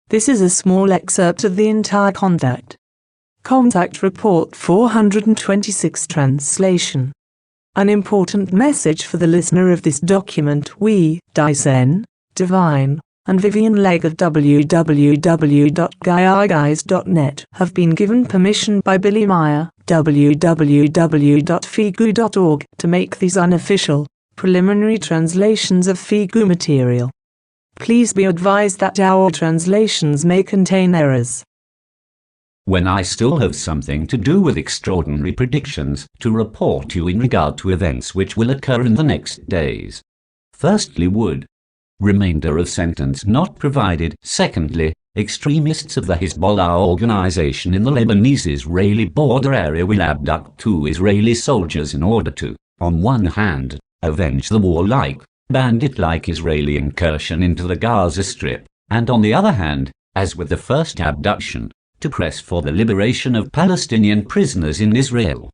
This is a small excerpt of the entire contact. Contact Report 426 translation. An important message for the listener of this document. We, Dyson, Devine, and Vivienne Legg of www.guyguys.net have been given permission by Billy Meyer, www.figu.org, to make these unofficial, preliminary translations of FIGU material. Please be advised that our translations may contain errors. When I still have something to do with extraordinary predictions to report to you in regard to events which will occur in the next days. Firstly, would. Remainder of sentence not provided. Secondly, extremists of the Hezbollah organization in the Lebanese-Israeli border area will abduct 2 Israeli soldiers in order to, on one hand, avenge the warlike, bandit-like Israeli incursion into the Gaza Strip, and on the other hand, as with the first abduction, to press for the liberation of Palestinian prisoners in Israel.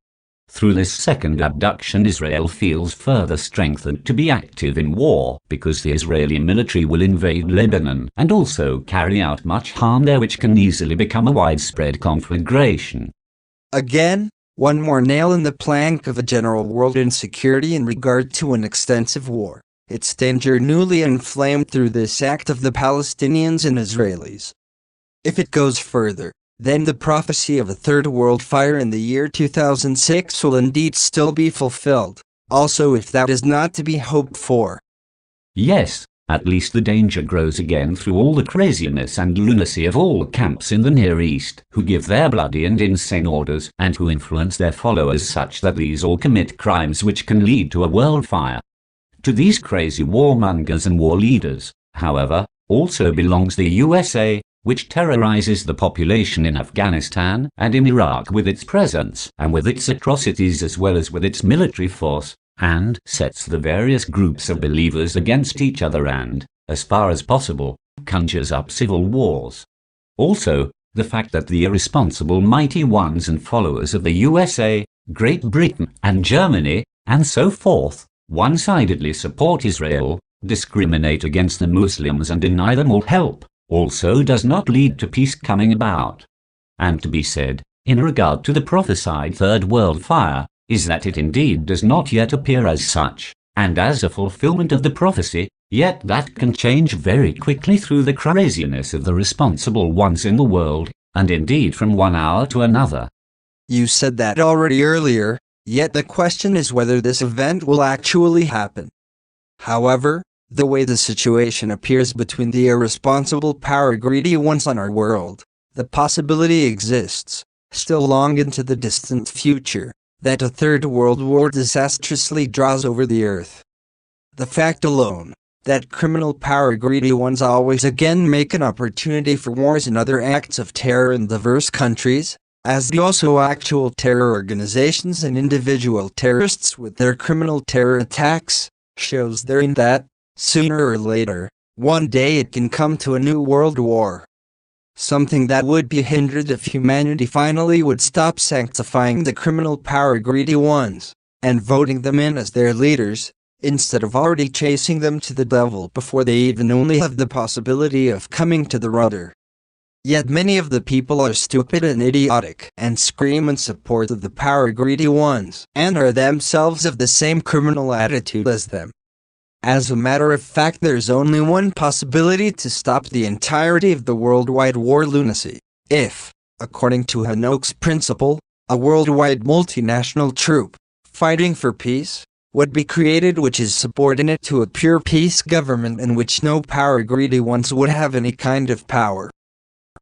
Through this second abduction, Israel feels further strengthened to be active in war because the Israeli military will invade Lebanon and also carry out much harm there, which can easily become a widespread conflagration. Again, one more nail in the plank of a general world insecurity in regard to an extensive war. Its danger newly inflamed through this act of the Palestinians and Israelis. If it goes further, then the prophecy of a third world fire in the year 2006 will indeed still be fulfilled, also if that is not to be hoped for. Yes, at least the danger grows again through all the craziness and lunacy of all camps in the Near East, who give their bloody and insane orders and who influence their followers such that these all commit crimes which can lead to a world fire. To these crazy warmongers and war leaders, however, also belongs the USA, which terrorizes the population in Afghanistan and in Iraq with its presence and with its atrocities as well as with its military force, and sets the various groups of believers against each other and, as far as possible, conjures up civil wars. Also, the fact that the irresponsible mighty ones and followers of the USA, Great Britain, and Germany, and so forth, one-sidedly support Israel, discriminate against the Muslims and deny them all help, also does not lead to peace coming about. And to be said, in regard to the prophesied Third World Fire, is that it indeed does not yet appear as such, and as a fulfillment of the prophecy, yet that can change very quickly through the craziness of the responsible ones in the world, and indeed from one hour to another. You said that already earlier, yet the question is whether this event will actually happen. However, the way the situation appears between the irresponsible power-greedy ones on our world, the possibility exists, still long into the distant future, that a third world war disastrously draws over the earth. The fact alone, that criminal power-greedy ones always again make an opportunity for wars and other acts of terror in diverse countries, as do also actual terror organizations and individual terrorists with their criminal terror attacks, shows therein that, sooner or later, one day it can come to a new world war. Something that would be hindered if humanity finally would stop sanctifying the criminal power-greedy ones, and voting them in as their leaders, instead of already chasing them to the devil before they even only have the possibility of coming to the rudder. Yet many of the people are stupid and idiotic and scream in support of the power-greedy ones, and are themselves of the same criminal attitude as them. As a matter of fact, there's only one possibility to stop the entirety of the worldwide war lunacy, if, according to Hanok's principle, a worldwide multinational troop, fighting for peace, would be created which is subordinate to a pure peace government in which no power-greedy ones would have any kind of power.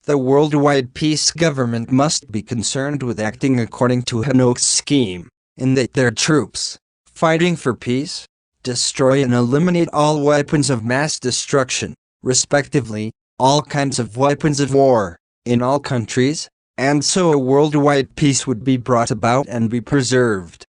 The worldwide peace government must be concerned with acting according to Hanok's scheme, in that their troops, fighting for peace, destroy and eliminate all weapons of mass destruction, respectively, all kinds of weapons of war, in all countries, and so a worldwide peace would be brought about and be preserved.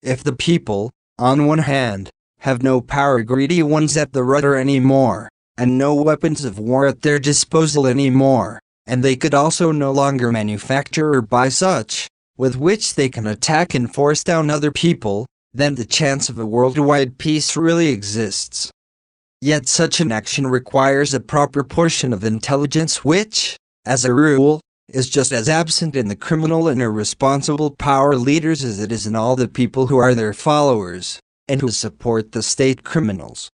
If the people, on one hand, have no power-greedy ones at the rudder anymore, and no weapons of war at their disposal anymore, and they could also no longer manufacture or buy such, with which they can attack and force down other people, then the chance of a worldwide peace really exists. Yet such an action requires a proper portion of intelligence which, as a rule, is just as absent in the criminal and irresponsible power leaders as it is in all the people who are their followers, and who support the state criminals.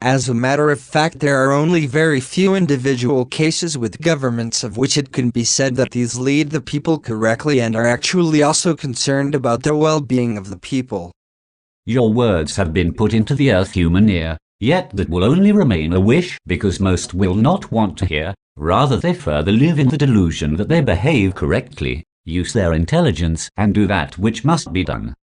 As a matter of fact, there are only very few individual cases with governments of which it can be said that these lead the people correctly and are actually also concerned about the well-being of the people. Your words have been put into the earth human ear, yet that will only remain a wish because most will not want to hear, rather they further live in the delusion that they behave correctly, use their intelligence and do that which must be done.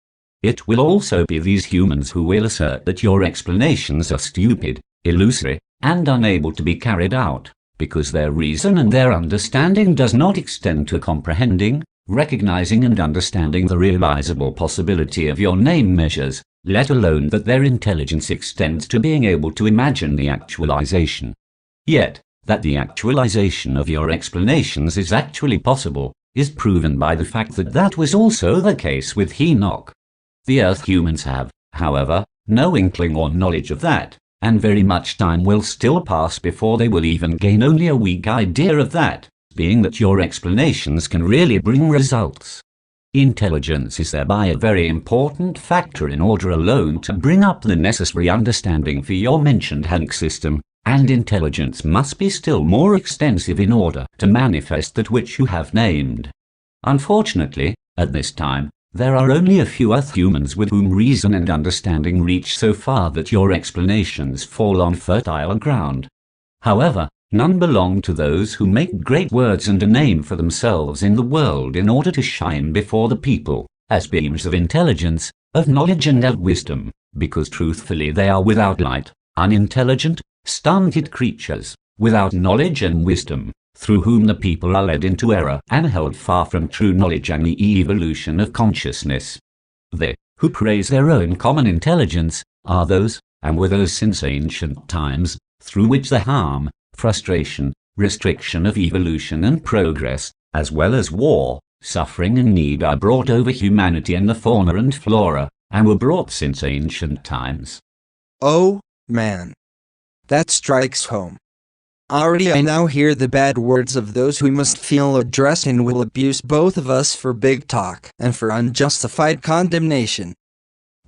It will also be these humans who will assert that your explanations are stupid, illusory, and unable to be carried out, because their reason and their understanding does not extend to comprehending, recognizing and understanding the realizable possibility of your name measures, let alone that their intelligence extends to being able to imagine the actualization. Yet, that the actualization of your explanations is actually possible, is proven by the fact that that was also the case with Enoch. The earth humans have, however, no inkling or knowledge of that, and very much time will still pass before they will even gain only a weak idea of that, being that your explanations can really bring results. Intelligence is thereby a very important factor in order alone to bring up the necessary understanding for your mentioned Hank system, and intelligence must be still more extensive in order to manifest that which you have named. Unfortunately, at this time, there are only a few earth humans with whom reason and understanding reach so far that your explanations fall on fertile ground. However, none belong to those who make great words and a name for themselves in the world in order to shine before the people, as beams of intelligence, of knowledge and of wisdom, because truthfully they are without light, unintelligent, stunted creatures, without knowledge and wisdom, through whom the people are led into error and held far from true knowledge and the evolution of consciousness. They, who praise their own common intelligence, are those, and were those since ancient times, through which the harm, frustration, restriction of evolution and progress, as well as war, suffering and need are brought over humanity and the fauna and flora, and were brought since ancient times. Oh, man. That strikes home. Already I now hear the bad words of those who must feel addressed and will abuse both of us for big talk and for unjustified condemnation.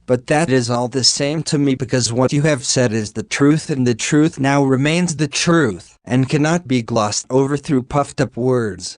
But that is all the same to me because what you have said is the truth and the truth now remains the truth and cannot be glossed over through puffed up words.